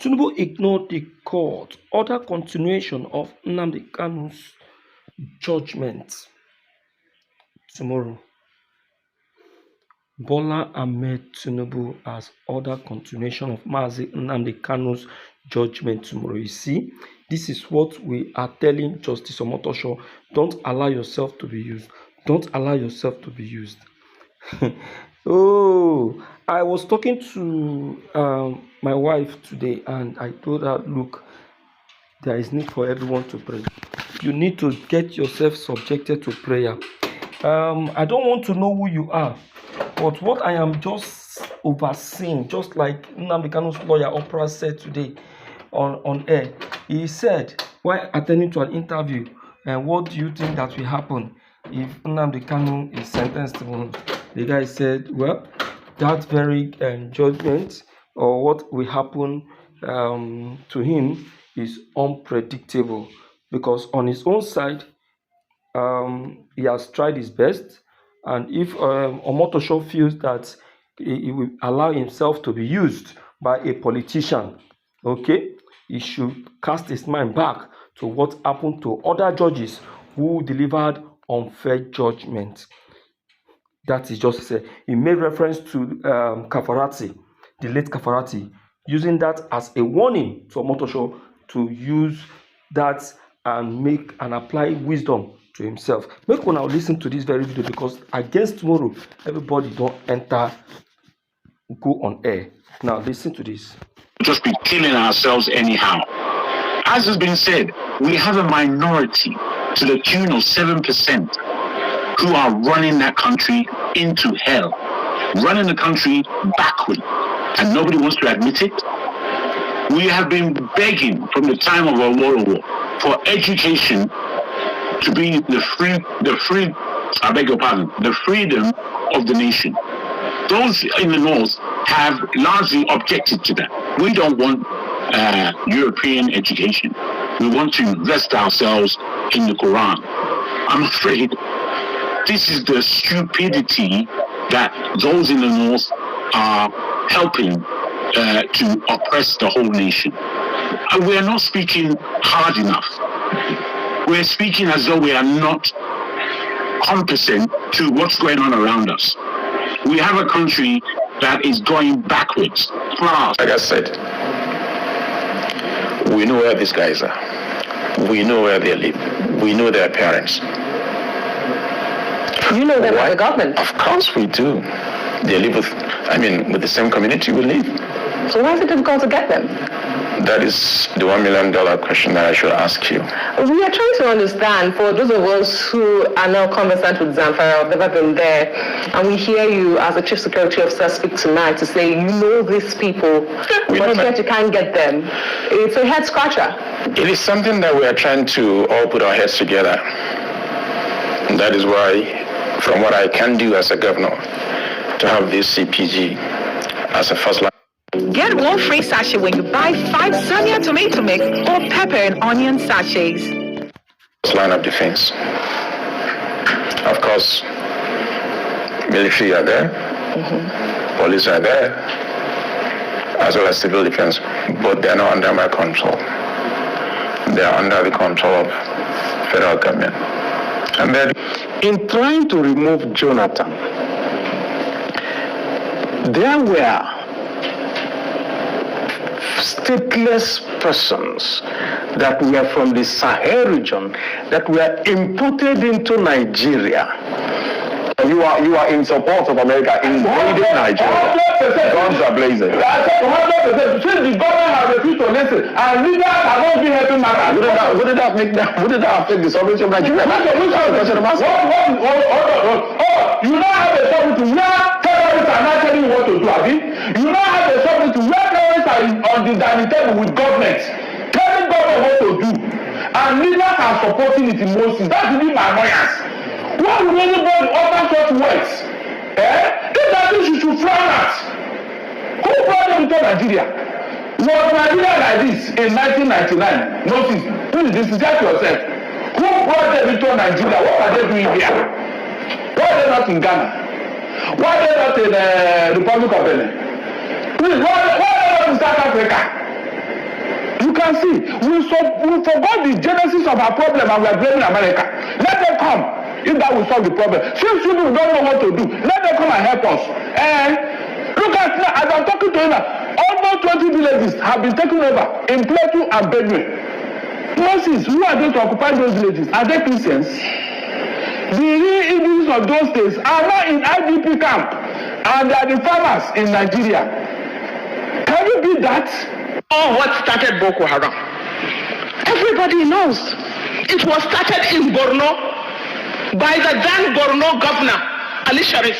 Tinubu ignored the court order continuation of Nnamdi Kanus judgment tomorrow. Bola Ahmed Tinubu has ordered continuation of Mazi Nnamdi Kanu's judgment tomorrow. You see, this is what we are telling Justice Omotosho. Don't allow yourself to be used. Don't allow yourself to be used. Oh, I was talking to my wife today and I told her, look, there is need for everyone to pray. You need to get yourself subjected to prayer. I don't want to know who you are, but what I am just overseeing, just like Nnamdi Kanu's lawyer Oprah said today on air, he said while attending to an interview, what do you think that will happen if Nnamdi Kanu is sentenced to? The guy said, well, that very judgment or what will happen to him is unpredictable, because on his own side, he has tried his best, and if Omotosho feels that he will allow himself to be used by a politician, okay, he should cast his mind back to what happened to other judges who delivered unfair judgment. That is just said. He made reference to Kafarati, the late Kafarati, using that as a warning to Omotosho to use that and make and apply wisdom to himself. Make one now listen to this very video, because against tomorrow, everybody don't go on air. Now listen to this. Just be killing ourselves anyhow. As has been said, we have a minority to the tune of 7% who are running that country into hell, running the country backward, and nobody wants to admit it. We have been begging from the time of our World War for education to be the freedom of the nation. Those in the North have largely objected to that. We don't want European education. We want to rest ourselves in the Quran. I'm afraid this is the stupidity that those in the North are helping to oppress the whole nation. And we are not speaking hard enough. We're speaking as though we are not competent to what's going on around us. We have a country that is going backwards. Like I said, we know where these guys are. We know where they live. We know their parents. You know them as a government? Of course we do. They live with the same community we live. So why is it difficult to get them? That is the $1 million question that I should ask you. We are trying to understand, for those of us who are now conversant with Zamfara, have never been there, and we hear you as the Chief Security Officer speak tonight to say you know these people, but yet you can't get them. It's a head scratcher. It is something that we are trying to all put our heads together. And that is why, from what I can do as a governor, to have this CPG as a first line. Get one free sachet when you buy 5 Sonia tomato mix or pepper and onion sachets. Line of defense. Of course, military are there, police are there, as well as civil defense, but they're not under my control. They're under the control of federal government. And then, in trying to remove Jonathan, there were stateless persons that were from the Sahel region that were imported into Nigeria. You are in support of America invading Nigeria. Guns are blazing. 100%. Since the government has refused to listen, and leaders have not been helping matters. Wouldn't that affect the sovereignty of Nigeria? You now have a sovereignty where terrorists are not telling you what to do, Abi. You now have a sovereignty where terrorists are on the dining table with governments, telling government what to do, and leaders are supporting it in Moses. That's really my annoyance. Why would anybody utter such words? These are things you should frown at. Who brought them into Nigeria? Was Nigeria like this in 1999? Notice, please disregard yourself. Who brought them into Nigeria? What are they doing here? Why are they not in Ghana? Why are they not in the Republic of Benin? Please, why are they not in South Africa? can see, we forgot the genesis of our problem and we are blaming America. Let them come. If that will solve the problem. Since people don't know what to do, let them come and help us. And look at now, as I'm talking to you now, almost 20 villages have been taken over in Plateau and Benue. Moses, who are those to occupy those villages? Are they Christians? The real Indians of those days are now in IDP camp and they are the farmers in Nigeria. Can you beat that? Oh, what started Boko Haram? Everybody knows. It was started in Borno by the then Borno governor, Ali Sharif.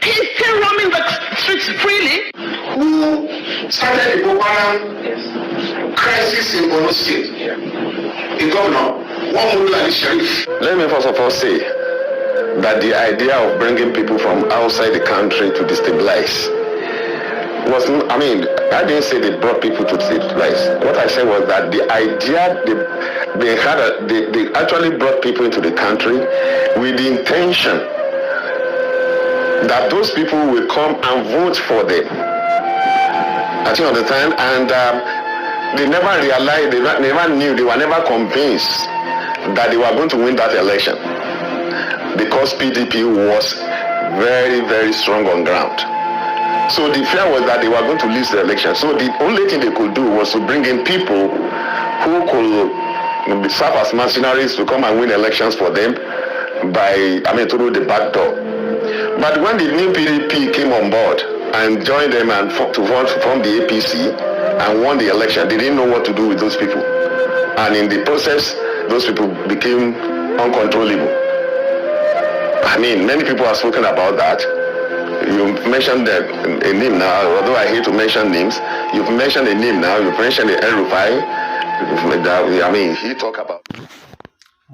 He's still roaming the streets freely. Who started the Boko Haram crisis in Borno State? The governor, Ali Sharif. Let me first of all say that the idea of bringing people from outside the country to destabilize was, I mean, I didn't say they brought people to destabilize. What I said was that the idea they actually brought people into the country with the intention that those people will come and vote for them. I think understand, and they never realized, they never knew, they were never convinced that they were going to win that election because PDP was very, very strong on ground. So the fear was that they were going to lose the election. So the only thing they could do was to bring in people who could serve as mercenaries to come and win elections for them through the back door. But when the new PDP came on board and joined them and to form the APC and won the election, they didn't know what to do with those people. And in the process, those people became uncontrollable. I mean, many people have spoken about that. You mentioned a name now, although I hate to mention names. You've mentioned a name now, you've mentioned the El-Rufai. I mean, he talk about...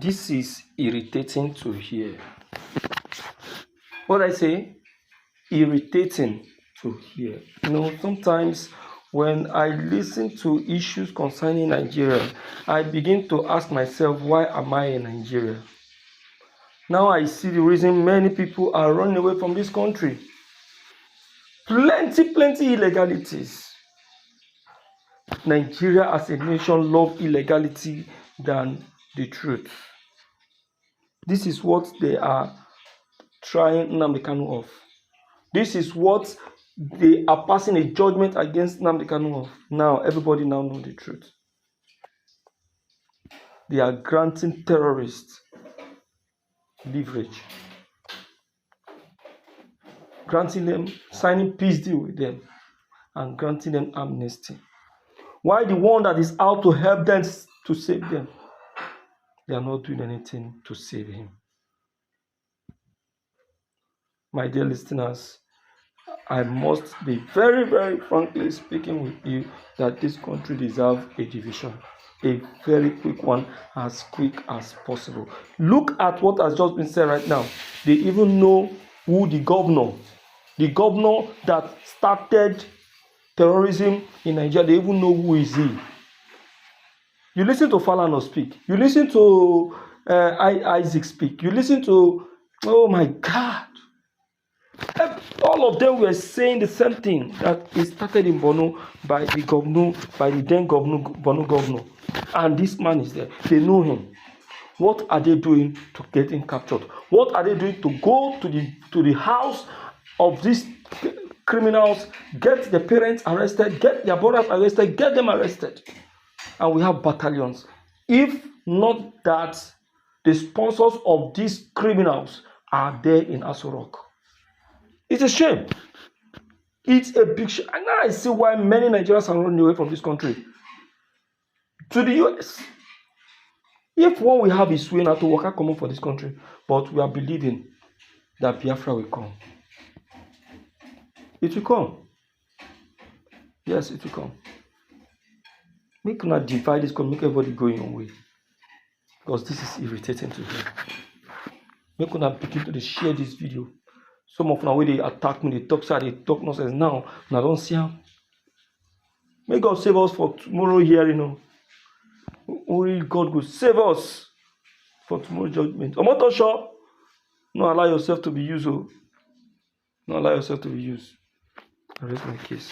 This is irritating to hear. What I say? Irritating to hear. You know, sometimes when I listen to issues concerning Nigeria, I begin to ask myself, why am I in Nigeria? Now I see the reason many people are running away from this country. Plenty illegalities. Nigeria as a nation love illegality than the truth. This is what they are trying Nnamdi Kanu of. This is what they are passing a judgment against Nnamdi Kanu of. Now everybody now knows the truth. They are granting terrorists leverage, granting them, signing peace deal with them, and granting them amnesty. Why the one that is out to help them, to save them, they are not doing anything to save him? My dear listeners, I must be very, very frankly speaking with you that this country deserves a division. A very quick one, as quick as possible. Look at what has just been said right now. They even know who the governor that started terrorism in Nigeria, they even know who is he. You listen to Falana speak. You listen to Isaac speak. You listen to, oh my God. All of them were saying the same thing, that it started in Borno by the then Borno governor. And this man is there. They know him. What are they doing to get him captured? What are they doing to go to the house of these criminals, get the parents arrested, get their brothers arrested, get them arrested? And we have battalions. If not that, the sponsors of these criminals are there in Aso Rock. It's a shame. It's a big shame. And now I see why many Nigerians are running away from this country to the US. If what we have is we have to work out common for this country, but we are believing that Biafra will come. It will come. Yes, it will come. Make not divide this country, make everybody go your way. Because this is irritating to hear. Make not begin to share this video. Some of them, when they attack me, they talk side, they talk nonsense. Now I don't see them. May God save us for tomorrow here, you know. Only God will save us for tomorrow's judgment. I'm not sure. Don't allow yourself to be used. Don't allow yourself to be used. I rest my case.